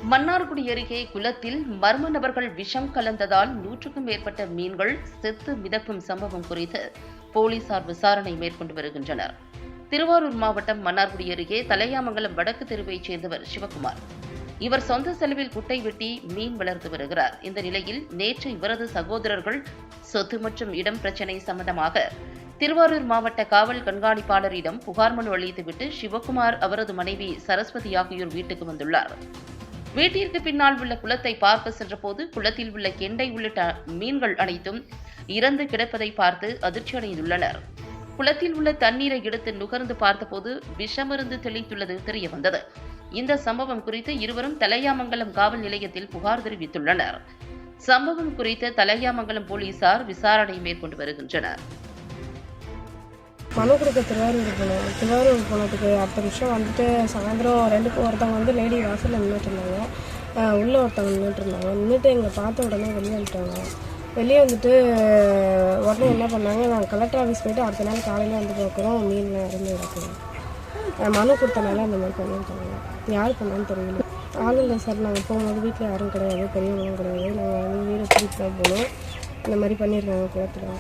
மன்னார்குடி அருகே குளத்தில் மர்ம நபர்கள் விஷம் கலந்ததால் 100க்கும் மேற்பட்ட மீன்கள் செத்து மிதக்கும் சம்பவம் குறித்து போலீசார் விசாரணை மேற்கொண்டு வருகின்றனர். திருவாரூர் மாவட்டம் மன்னார்குடி அருகே தலையாமங்கலம் வடக்கு தெருவைச் சேர்ந்தவர் சிவகுமார். இவர் சொந்த செலவில் குட்டை வெட்டி மீன் வளர்த்து வருகிறார். இந்த நிலையில் நேற்று இவரது சகோதரர்கள் சொத்து மற்றும் இடம் பிரச்சினை சம்பந்தமாக திருவாரூர் மாவட்ட காவல் கண்காணிப்பாளரிடம் புகார் மனு அளித்துவிட்டு சிவகுமார் அவரது மனைவி சரஸ்வதி ஆகியோர் வீட்டுக்கு வந்துள்ளார். வீட்டிற்கு பின்னால் உள்ள குளத்தை பார்க்க சென்றபோது குளத்தில் உள்ள கெண்டை உள்ளிட்ட மீன்கள் அனைத்தும் இறந்து கிடப்பதை பார்த்து அதிர்ச்சியடைந்துள்ளனர். குளத்தில் உள்ள தண்ணீரை எடுத்து நுகர்ந்து பார்த்தபோது விஷமருந்து தெளித்துள்ளது தெரியவந்தது. இந்த சம்பவம் குறித்து இருவரும் தலையாமங்கலம் காவல் நிலையத்தில் புகார் தெரிவித்துள்ளனர். சம்பவம் குறித்து தலையாமங்கலம் போலீசார் விசாரணை மேற்கொண்டு வருகின்றனர். மனு கொடுக்க திருவாரூர் போனதுக்கு அடுத்த நிமிஷம் வந்துட்டு சாயந்தரம் ஒருத்தவங்க வந்து லேடி வாசலில் நின்றுட்டு இருந்தாங்க. உள்ளே ஒருத்தவங்க நின்றுட்டு எங்களை பார்த்த உடனே வெளியே வந்துட்டாங்க. வெளியே வந்துட்டு உடனே என்ன பண்ணாங்க, நாங்கள் கலெக்டர் ஆஃபீஸ் போய்ட்டு அடுத்த நாள் காலையில் வந்து பார்க்குறோம் மீனில் இருந்து இருக்குது. மனு கொடுத்தனால அந்த மாதிரி பண்ணியிருக்காங்க. யார் பண்ணான்னு தெரியல. ஆள் இல்லை சார், நாங்கள் போகும்போது வீட்டில் யாரும் கிடையாது, பெரியவங்களும் கிடையாது. நாங்கள் வந்து வீடு பிடிச்சி தான் போனோம். இந்த மாதிரி பண்ணியிருக்காங்க குளத்தில்.